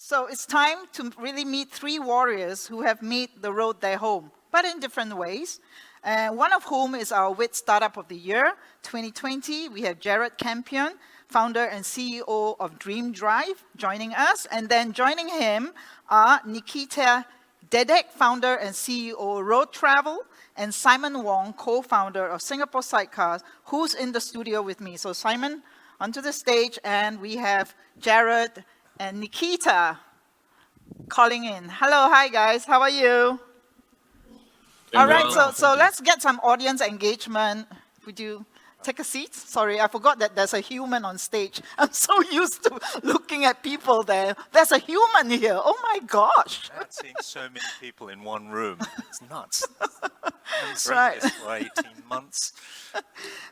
So it's time to really meet three warriors who have made the road their home, but in different ways. One of whom is our WiT Startup of the Year 2020. We have Campion, founder and CEO of Dream Drive, joining us. And then joining him are Nikita, Dedik, founder and CEO Road.Travel, and Simon Wong, co-founder of Singapore Sidecars, who's in the studio with me. So Simon, onto the stage, and we have Jared and Nikita calling in. Hello, hi guys, how are you? All right, so let's get some audience engagement. Would you take a seat? Sorry, I forgot that there's a human on stage. I'm so used to looking at people there. There's a human here. Oh my gosh. I'm seeing so many people in one room. It's nuts. I've seen Right. this for 18 months.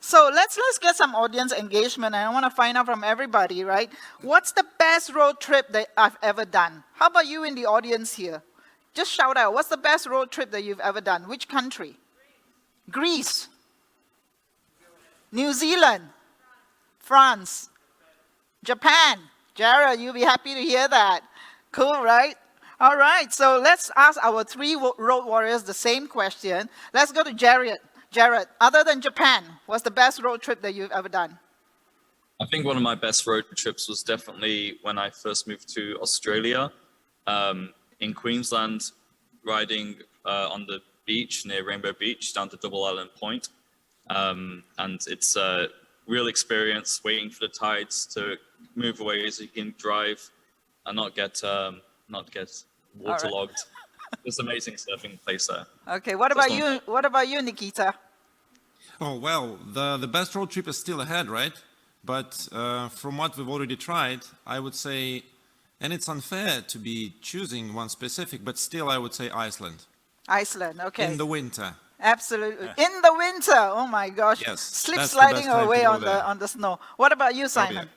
So let's get some audience engagement, and I want to find out from everybody, right? What's the best road trip that I've ever done? How about you in the audience here? Just shout out, what's the best road trip that you've ever done? Which country? Greece. New Zealand. France. Japan. Jared, you'll be happy to hear that. Cool, right? All right, so let's ask our three road warriors the same question. Let's go to Jared. Jared, other than Japan, what's the best road trip that you've ever done? I think one of my best road trips was definitely when I first moved to Australia. In Queensland, riding on the beach near Rainbow Beach down to Double Island Point. And it's a real experience waiting for the tides to move away so you can drive and not get waterlogged. Right. It's an amazing surfing place there. Okay, what about you? What about you, Nikita? Oh, well, the best road trip is still ahead, right? But from what we've already tried, I would say, and it's unfair to be choosing one specific, but still I would say Iceland. Iceland, okay. In the winter. Absolutely. In the winter. Oh my gosh. Yes, slip sliding away on the snow. What about you, Simon?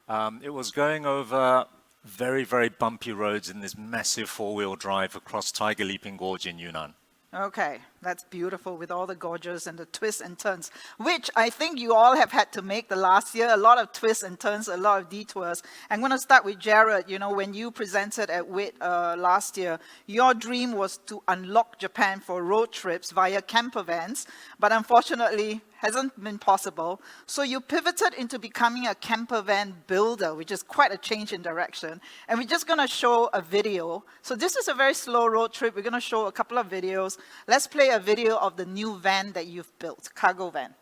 Oh, yeah. It was going over very, very bumpy roads in this massive four-wheel drive across Tiger Leaping Gorge in Yunnan. Okay, that's beautiful with all the gorges and the twists and turns, which I think you all have had to make the last year. A lot of twists and turns, a lot of detours. I'm going to start with Jared. You know, when you presented at WiT last year, your dream was to unlock Japan for road trips via camper vans, but unfortunately hasn't been possible. So you pivoted into becoming a camper van builder, which is quite a change in direction. And we're just going to show a video. So this is a very slow road trip. We're going to show a couple of videos. Let's play a video of the new van that you've built, cargo van.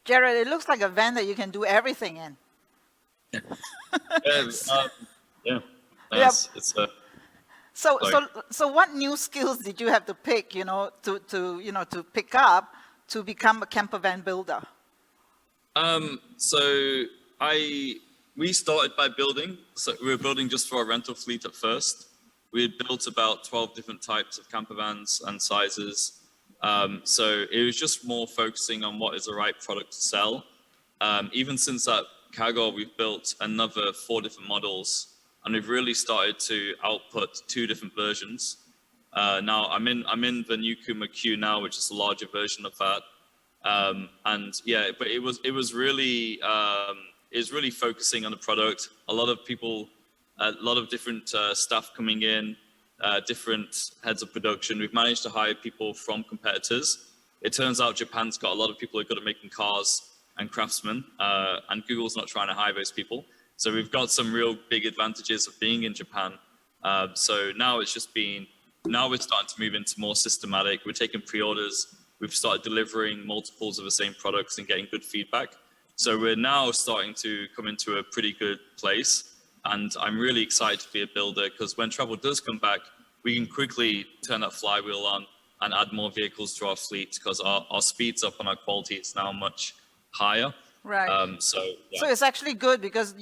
Jared, it looks like a van that you can do everything in. Yeah. So what new skills did you have to pick, to pick up to become a camper van builder? We started by building. So we were building just for our rental fleet at first. We had built about 12 different types of camper vans and sizes. So it was just more focusing on what is the right product to sell. Even since that cargo, we've built another 4 different models, and we've really started to output 2 different versions. Now I'm in the new Kuma Q now, which is a larger version of that. And yeah, but it was really focusing on the product. A lot of people, a lot of different staff coming in. Different heads of production. We've managed to hire people from competitors. It turns out Japan's got a lot of people who are good at making cars and craftsmen, and Google's not trying to hire those people. So we've got some real big advantages of being in Japan. So now it's just been Now we're starting to move into more systematic. We're taking pre-orders. We've started delivering multiples of the same products and getting good feedback. So we're now starting to come into a pretty good place. And I'm really excited to be a builder because when travel does come back, we can quickly turn that flywheel on and add more vehicles to our fleet because our speed's up and our quality is now much higher. Right. So it's actually good because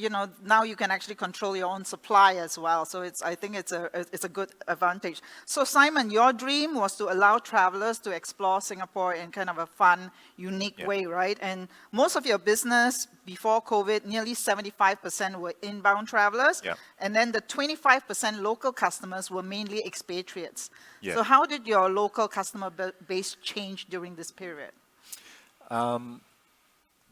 now you can actually control your own supply as well. So I think it's a good advantage. So Simon, your dream was to allow travelers to explore Singapore in kind of a fun, unique way, right? And most of your business before COVID, nearly 75% were inbound travelers, and then the 25% local customers were mainly expatriates. So how did your local customer base change during this period?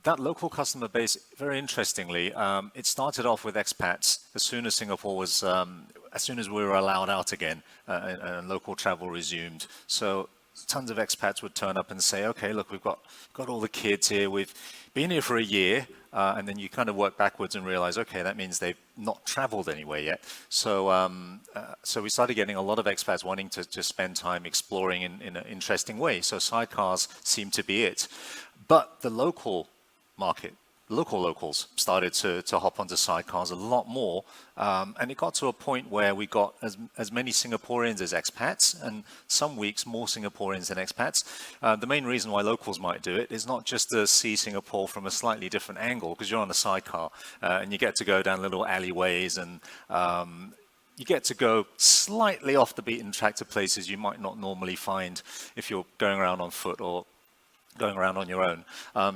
That local customer base, very interestingly, it started off with expats as soon as Singapore was, as soon as we were allowed out again and local travel resumed. So tons of expats would turn up and say, okay, look, we've got all the kids here. We've been here for a year. And then you kind of work backwards and realize, okay, that means they've not traveled anywhere yet. So so we started getting a lot of expats wanting to just spend time exploring in an interesting way. So sidecars seemed to be it. But the local market, locals started to hop onto sidecars a lot more, and it got to a point where we got as many Singaporeans as expats, and some weeks more Singaporeans than expats. The main reason why locals might do it is not just to see Singapore from a slightly different angle, because you're on a sidecar and you get to go down little alleyways and you get to go slightly off the beaten track to places you might not normally find if you're going around on foot or going around on your own.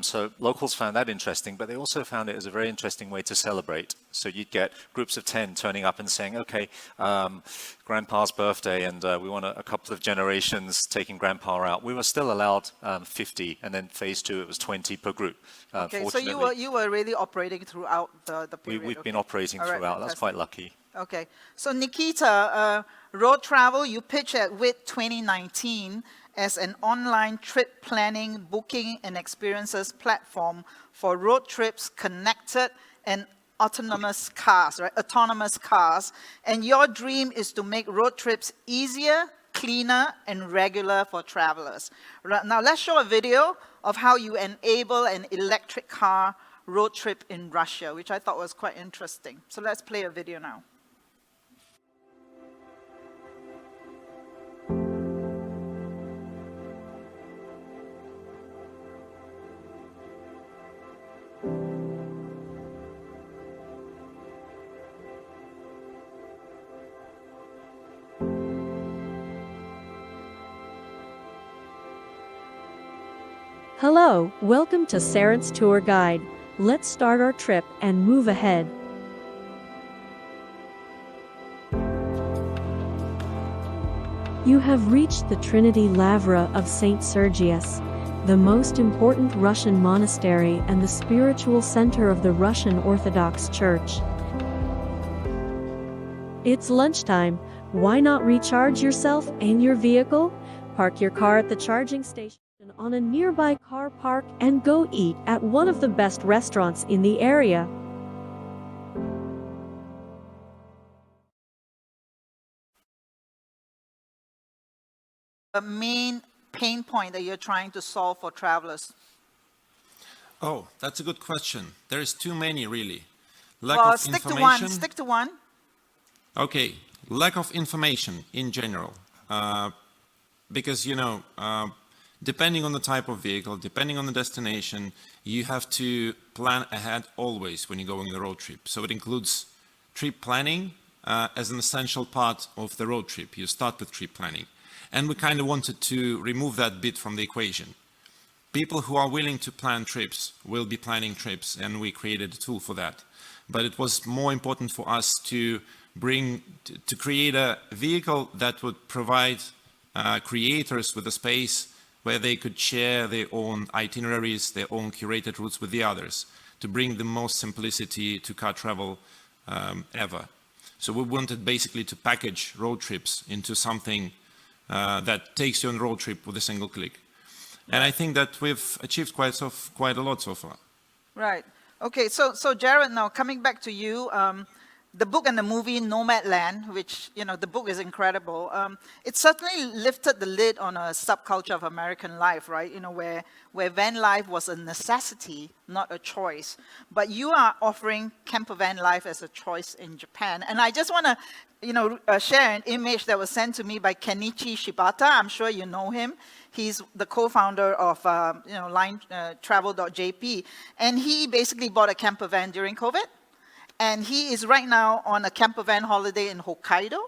So locals found that interesting, but they also found it as a very interesting way to celebrate. So you'd get groups of 10 turning up and saying, okay, grandpa's birthday, and we want a couple of generations taking grandpa out. We were still allowed 50, and then phase 2, it was 20 per group. Okay, so you were really operating throughout the period. We've been operating throughout. That's quite lucky. Okay, so Nikita, Road.Travel, you pitched at WiT 2019 as an online trip planning, booking, and experiences platform for road trips, connected and autonomous cars, right? Autonomous cars. And your dream is to make road trips easier, cleaner, and regular for travelers. Now let's show a video of how you enable an electric car road trip in Russia, which I thought was quite interesting. So let's play a video now. Hello, welcome to Sarant's Tour Guide. Let's start our trip and move ahead. You have reached the Trinity Lavra of St. Sergius, the most important Russian monastery and the spiritual center of the Russian Orthodox Church. It's lunchtime. Why not recharge yourself and your vehicle? Park your car at the charging station on a nearby car park and go eat at one of the best restaurants in the area. The main pain point that you're trying to solve for travelers? Oh, that's a good question. There is too many, really. Stick to one. Okay, lack of information in general. Because, depending on the type of vehicle, depending on the destination, you have to plan ahead always when you're going on a road trip. So it includes trip planning as an essential part of the road trip. You start with trip planning. And we kind of wanted to remove that bit from the equation. People who are willing to plan trips will be planning trips, and we created a tool for that. But it was more important for us to create a vehicle that would provide creators with a space where they could share their own itineraries, their own curated routes with the others, to bring the most simplicity to car travel ever. So we wanted basically to package road trips into something that takes you on a road trip with a single click. And I think that we've achieved quite a lot so far. Right. Okay, so Jared, now coming back to you, the book and the movie Nomadland, which, you know, the book is incredible, it certainly lifted the lid on a subculture of American life, right? You know, where van life was a necessity, not a choice. But you are offering camper van life as a choice in Japan. And I just want to, you know, share an image that was sent to me by Kenichi Shibata. I'm sure you know him. He's the co-founder of, you know, travel.jp. And he basically bought a camper van during COVID. And he is right now on a camper van holiday in Hokkaido.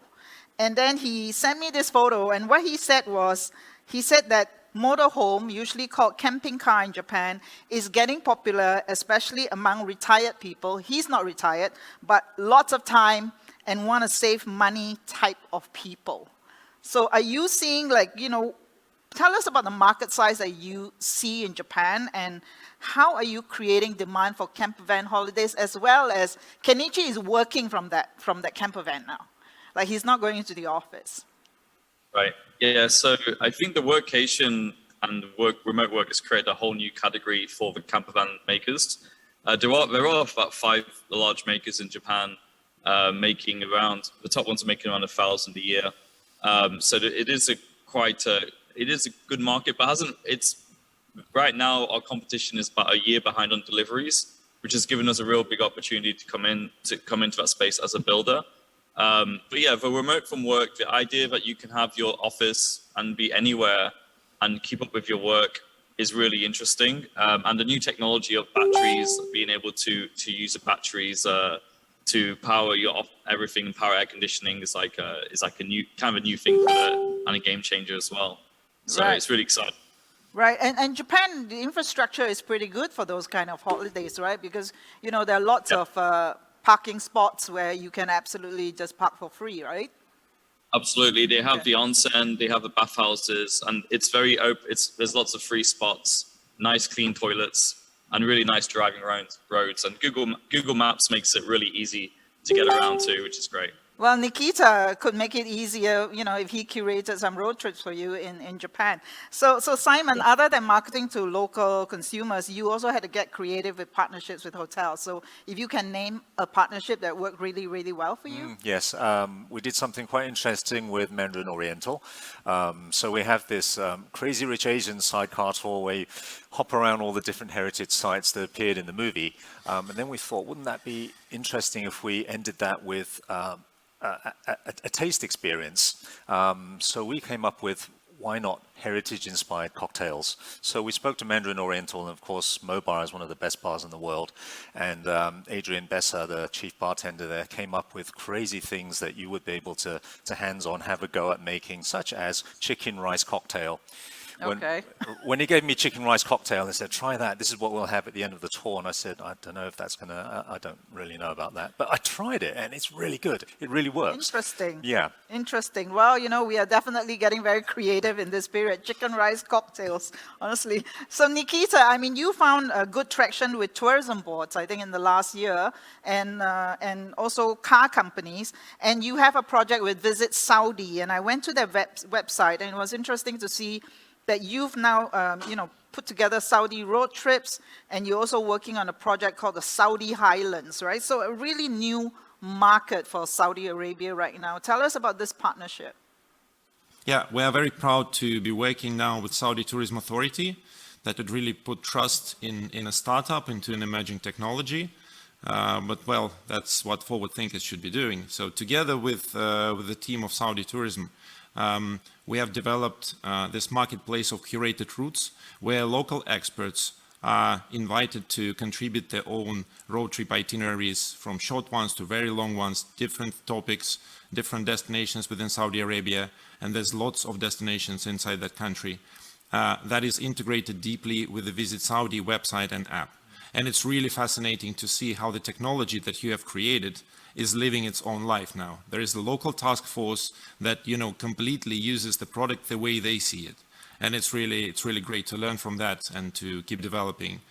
And then he sent me this photo, and what he said was, he said that motorhome, usually called camping car in Japan, is getting popular, especially among retired people. He's not retired, but lots of time and want to save money type of people. So are you seeing, like, you know, tell us about the market size that you see in Japan, and how are you creating demand for camper van holidays, as well as Kenichi is working from that camper van now. Like, he's not going into the office. Right. Yeah. So I think the workation and remote work has created a whole new category for the camper van makers. There are about 5 large makers in Japan making around, the top ones are making around 1,000 a year. So it is a good market, but right now our competition is about a year behind on deliveries, which has given us a real big opportunity to come into that space as a builder. But yeah, the remote from work, the idea that you can have your office and be anywhere and keep up with your work is really interesting. And the new technology of batteries, being able to use the batteries to power everything and power air conditioning is like a new thing and a game changer as well. So It's really exciting. Right, and Japan, the infrastructure is pretty good for those kind of holidays, right? Because, you know, there are lots of parking spots where you can absolutely just park for free, right? Absolutely, they have the onsen, they have the bathhouses, and it's very open. There's lots of free spots, nice clean toilets, and really nice driving around roads. And Google Maps makes it really easy to get around to, which is great. Well, Nikita could make it easier, you know, if he curated some road trips for you in Japan. So Simon, other than marketing to local consumers, you also had to get creative with partnerships with hotels. So if you can name a partnership that worked really, really well for you? Yes, we did something quite interesting with Mandarin Oriental. So we have this Crazy Rich Asian sidecar tour where you hop around all the different heritage sites that appeared in the movie. And then we thought, wouldn't that be interesting if we ended that with a taste experience. So we came up with, why not heritage-inspired cocktails? So we spoke to Mandarin Oriental, and of course, Mo Bar is one of the best bars in the world. And Adrian Besser, the chief bartender there, came up with crazy things that you would be able to hands-on have a go at making, such as chicken rice cocktail. When he gave me chicken rice cocktail, they said, try that. This is what we'll have at the end of the tour. And I said, I don't know if that's going to, I don't really know about that. But I tried it, and it's really good. It really works. Interesting. Yeah. Interesting. Well, you know, we are definitely getting very creative in this period. Chicken rice cocktails, honestly. So Nikita, I mean, you found a good traction with tourism boards, I think, in the last year, and also car companies. And you have a project with Visit Saudi. And I went to their website, and it was interesting to see that you've now, you know, put together Saudi road trips, and you're also working on a project called the Saudi Highlands, right? So a really new market for Saudi Arabia right now. Tell us about this partnership. Yeah, we are very proud to be working now with Saudi Tourism Authority that would really put trust in a startup, into an emerging technology. But well, that's what forward thinkers should be doing. So together with the team of Saudi Tourism, we have developed this marketplace of curated routes where local experts are invited to contribute their own road trip itineraries, from short ones to very long ones, different topics, different destinations within Saudi Arabia, and there's lots of destinations inside that country that is integrated deeply with the Visit Saudi website and app. And it's really fascinating to see how the technology that you have created is living its own life now. There is a local task force that, you know, completely uses the product the way they see it. And it's really great to learn from that and to keep developing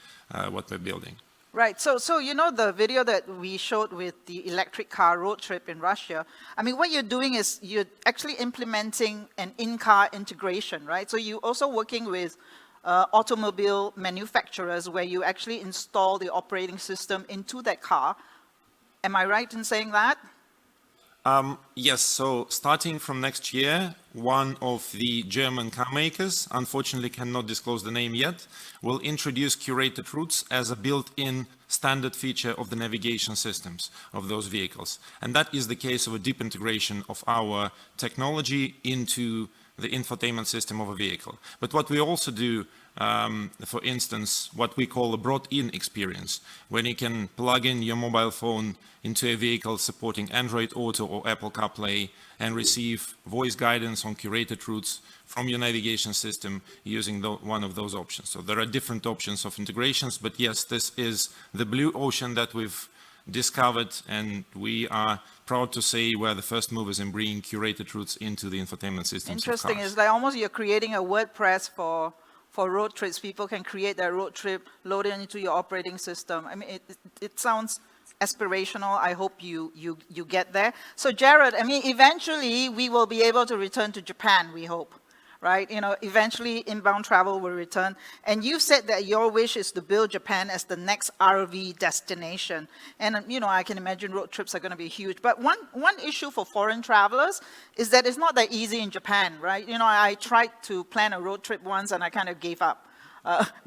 what we're building. Right, so you know the video that we showed with the electric car road trip in Russia, I mean, what you're doing is you're actually implementing an in-car integration, right? So you're also working with automobile manufacturers where you actually install the operating system into that car, Am I right in saying that? Yes, so starting from next year, one of the German car makers, unfortunately cannot disclose the name yet, will introduce curated routes as a built-in standard feature of the navigation systems of those vehicles. And that is the case of a deep integration of our technology into the infotainment system of a vehicle. But what we also do, for instance, what we call a brought-in experience, when you can plug in your mobile phone into a vehicle supporting Android Auto or Apple CarPlay and receive voice guidance on curated routes from your navigation system using one of those options. So there are different options of integrations, but yes, this is the blue ocean that we've discovered, and we are proud to say we're the first movers in bringing curated routes into the infotainment systems. Interesting. It's like almost you're creating a WordPress for road trips. People can create their road trip, load it into your operating system. I mean, it sounds aspirational. I hope you get there. So Jared, I mean, eventually we will be able to return to Japan, we hope, right? You know, eventually inbound travel will return. And you said that your wish is to build Japan as the next RV destination. And, you know, I can imagine road trips are going to be huge. But one issue for foreign travelers is that it's not that easy in Japan, right? You know, I tried to plan a road trip once and I kind of gave up.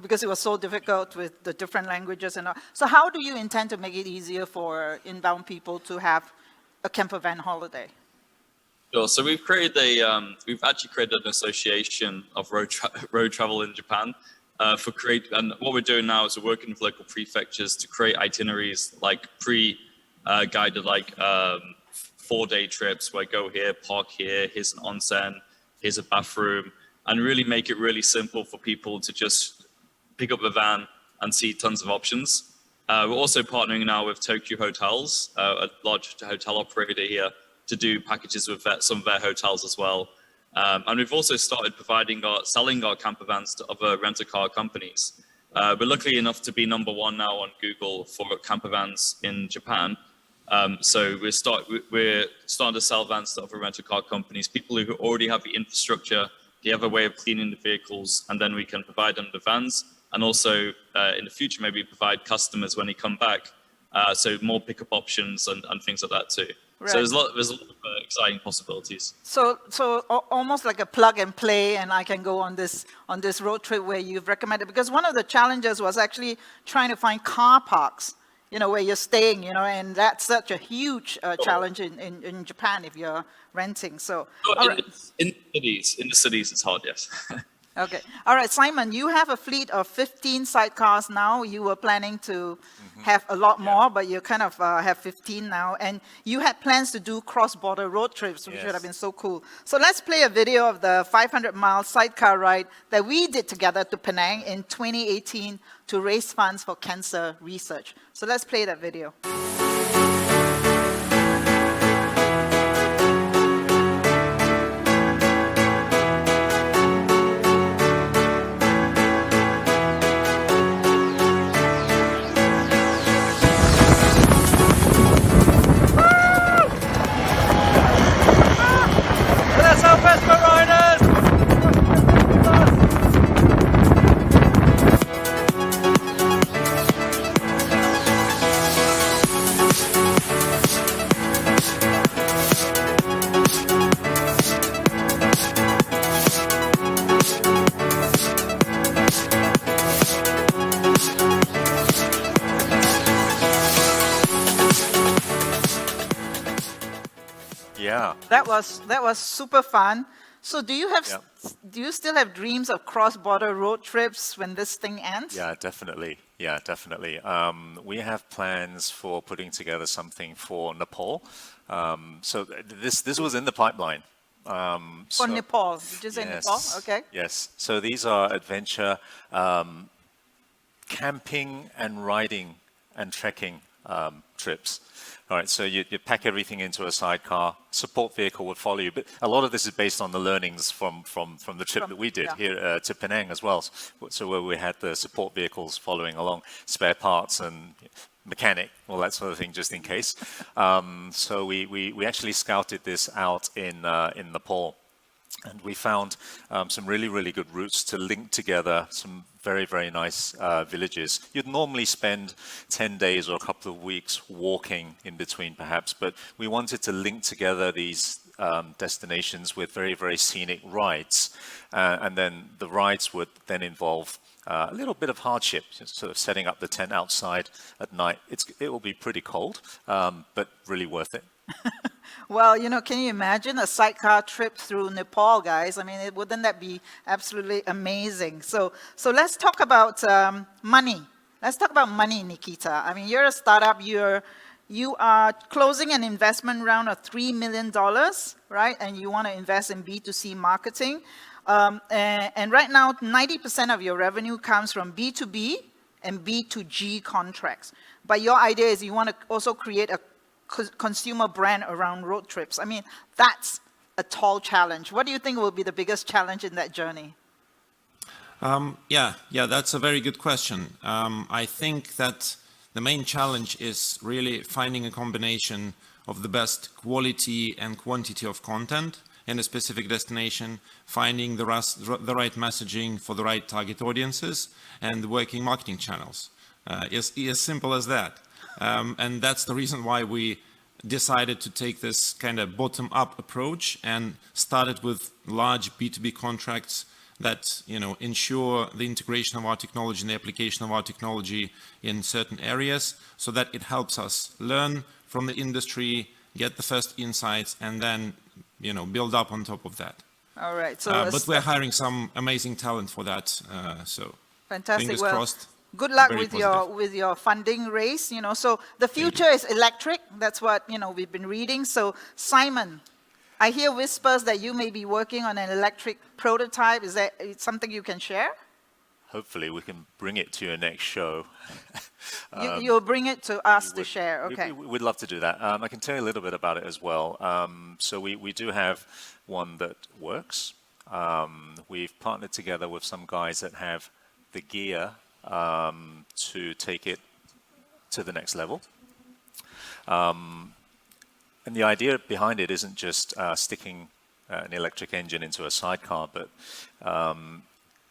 Because it was so difficult with the different languages and all. So how do you intend to make it easier for inbound people to have a camper van holiday? Sure. So we've actually created an association of road travel in Japan and what we're doing now is we're working with local prefectures to create itineraries like guided 4-day trips where go here, park here, here's an onsen, here's a bathroom, and really make it really simple for people to just pick up a van and see tons of options. We're also partnering now with Tokyo Hotels, a large hotel operator here, to do packages with some of their hotels as well. And we've also started selling our camper vans to other rental-car companies. We're lucky enough to be #1 now on Google for camper vans in Japan. So we're starting to sell vans to other rental-car companies, people who already have the infrastructure, they have a way of cleaning the vehicles, and then we can provide them the vans, and also in the future maybe provide customers when they come back, so more pickup options and things like that too. Right. So there's a lot of exciting possibilities. So almost like a plug and play, and I can go on this road trip where you've recommended, because one of the challenges was actually trying to find car parks, you know, where you're staying, you know, and that's such a huge challenge in Japan if you're renting. So in the cities it's hard, yes. Okay. All right, Simon, you have a fleet of 15 sidecars now. You were planning to have a lot more, but you kind of have 15 now. And you had plans to do cross-border road trips, which would have been so cool. So let's play a video of the 500-mile sidecar ride that we did together to Penang in 2018 to raise funds for cancer research. So let's play that video. That was super fun. So do you still have dreams of cross-border road trips when this thing ends? Yeah, definitely. Yeah, definitely. We have plans for putting together something for Nepal. So this was in the pipeline. For Nepal, did you say Nepal? Okay. Yes. So these are adventure camping and riding and trekking trips. All right, so you pack everything into a sidecar, support vehicle would follow you, but a lot of this is based on the learnings from the trip that we did here to Penang as well. So where we had the support vehicles following along, spare parts and mechanic, all that sort of thing, just in case. So we actually scouted this out in Nepal. And we found some really, really good routes to link together some very, very nice villages. You'd normally spend 10 days or a couple of weeks walking in between, perhaps, but we wanted to link together these destinations with very, very scenic rides. And then the rides would then involve a little bit of hardship, just sort of setting up the tent outside at night. It will be pretty cold, but really worth it. Well, can you imagine a sidecar trip through Nepal, guys? I mean, wouldn't that be absolutely amazing? So let's talk about money. Let's talk about money, Nikita. I mean, you're a startup. You are closing an investment round of $3 million, right? And you want to invest in B2C marketing. And right now, 90% of your revenue comes from B2B and B2G contracts. But your idea is you want to also create a consumer brand around road trips. I mean, that's a tall challenge. What do you think will be the biggest challenge in that journey? Yeah, that's a very good question. I think that the main challenge is really finding a combination of the best quality and quantity of content in a specific destination, finding the right messaging for the right target audiences, and working marketing channels. It's as simple as that. And that's the reason why we decided to take this kind of bottom-up approach and started with large B2B contracts that ensure the integration of our technology and the application of our technology in certain areas, so that it helps us learn from the industry, get the first insights, and then build up on top of that. All right. So, but we're hiring some amazing talent for that. So fantastic. Fingers Well, crossed. Good luck Very with positive. your funding race. So the future is electric. That's what we've been reading. So Simon, I hear whispers that you may be working on an electric prototype. Is that something you can share? Hopefully we can bring it to your next show. You'll bring it to us to share. Okay. We'd love to do that. I can tell you a little bit about it as well. So we do have one that works. We've partnered together with some guys that have the gear to take it to the next level. And the idea behind it isn't just sticking an electric engine into a sidecar, but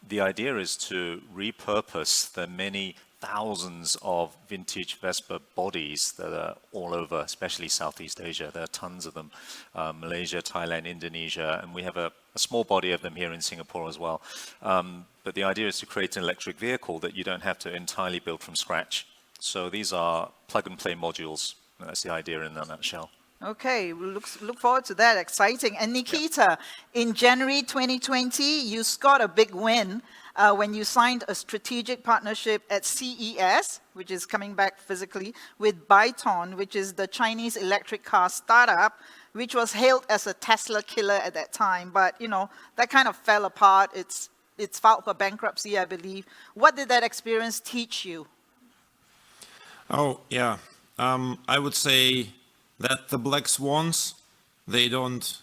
the idea is to repurpose the many thousands of vintage Vespa bodies that are all over, especially Southeast Asia. There are tons of them, Malaysia, Thailand, Indonesia, and we have a small body of them here in Singapore as well. But the idea is to create an electric vehicle that you don't have to entirely build from scratch. So these are plug-and-play modules. That's the idea in a nutshell. Okay, we'll look forward to that. Exciting. And Nikita, in January 2020, you scored a big win when you signed a strategic partnership at CES, which is coming back physically, with Byton, which is the Chinese electric car startup, which was hailed as a Tesla killer at that time. But, that kind of fell apart. It's filed for bankruptcy, I believe. What did that experience teach you? Oh, yeah. I would say that the black swans, they don't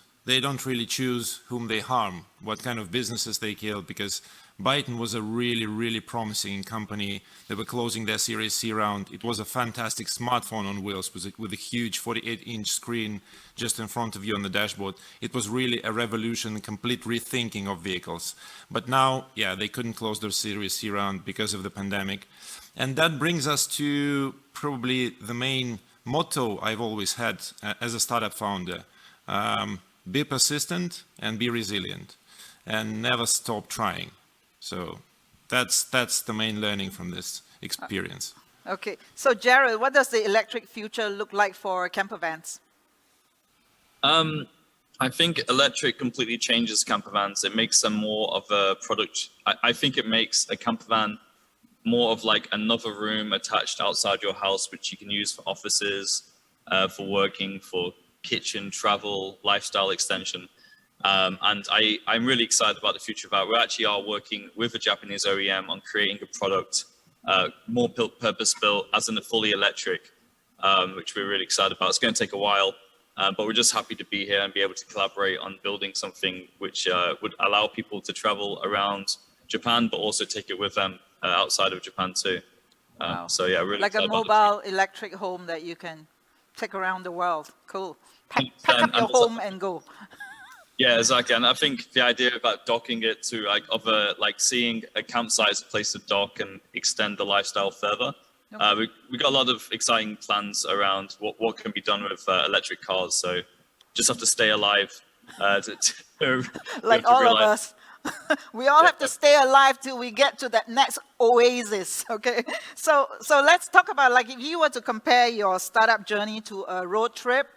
really choose whom they harm, what kind of businesses they kill, because Byton was a really, really promising company. They were closing their Series C round. It was a fantastic smartphone on wheels with a huge 48-inch screen just in front of you on the dashboard. It was really a revolution, a complete rethinking of vehicles. But now, yeah, they couldn't close their Series C round because of the pandemic. And that brings us to probably the main motto I've always had as a startup founder. Be persistent and be resilient and never stop trying. So that's the main learning from this experience. Okay, so Jared, what does the electric future look like for camper vans? I think electric completely changes camper vans. It makes them more of a product. I think it makes a camper van more of like another room attached outside your house, which you can use for offices, for working, for kitchen, travel, lifestyle extension. And I'm really excited about the future of that. We actually are working with a Japanese OEM on creating a product more purpose-built as in a fully electric, which we're really excited about. It's going to take a while, but we're just happy to be here and be able to collaborate on building something which would allow people to travel around Japan, but also take it with them outside of Japan too. Wow. So yeah, really like a mobile electric home that you can take around the world. Cool. Pack up your home and go. Yeah, exactly. And I think the idea about docking it to seeing a campsite as a place to dock and extend the lifestyle further. We got a lot of exciting plans around what can be done with electric cars. So just have to stay alive Like to all of realize- us. We all have to stay alive till we get to that next oasis, okay? So let's talk about, like, if you were to compare your startup journey to a road trip,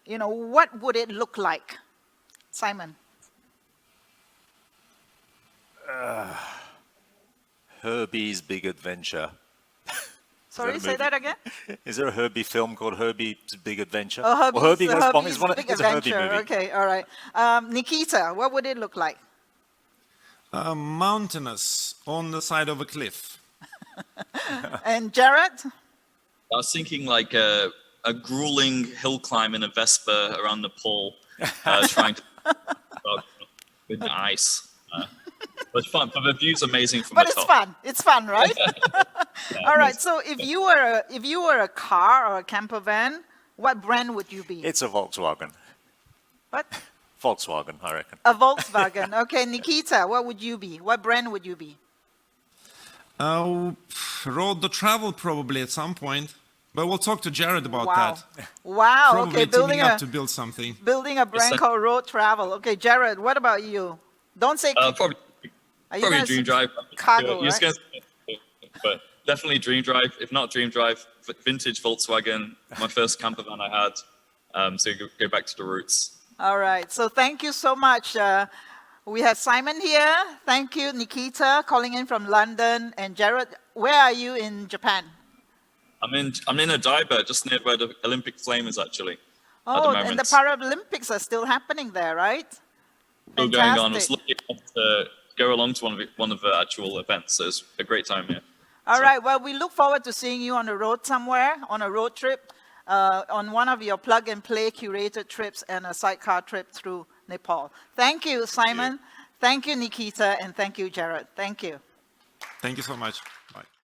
you know, what would it look like? Simon. Herbie's Big Adventure. Sorry, a say that again? Is there a Herbie film called Herbie's Big Adventure? Oh, Well, Herbie Goes Bong Herbie's is Big it's a Herbie Adventure. movie. Okay, all right. Nikita, what would it look like? Mountainous on the side of a cliff. And Jared? I was thinking like a grueling hill climb in a Vespa around Nepal, trying to with the ice. But fun. But the view's amazing from But the it's top. fun. It's fun, right? All right. amazing. So if you were a car or a camper van, what brand would you be? It's a Volkswagen. What? Volkswagen, I reckon. A Volkswagen. Okay, Nikita, what would you be? What brand would you be? Road.Travel probably at some point. But we'll talk to Jared about Wow. that. Wow. Probably Okay, teaming up to build something. building a brand Yes, called Road.Travel. Okay, Jared, what about you? Don't say. Probably Are you probably gonna Dream say Drive. Cargo, You're just right? gonna- but definitely Dream Drive. If not Dream Drive, vintage Volkswagen. My first camper van I had. So go back to the roots. All right. So thank you so much. We have Simon here. Thank you, Nikita, calling in from London, and Jared. Where are you in Japan? I'm in a dive just near where the Olympic flame is actually. Oh, at the and moment. the Paralympics are still happening there, right? Still going on. I was Fantastic. lucky enough to go along to one of the actual events. So it's a great time here. All right. Well, we look forward to seeing you on the road somewhere, on a road trip, on one of your plug-and-play curated trips and a sidecar trip through Nepal. Thank you, Simon. Thank you, Nikita, and thank you, Jared. Thank you. Thank you so much.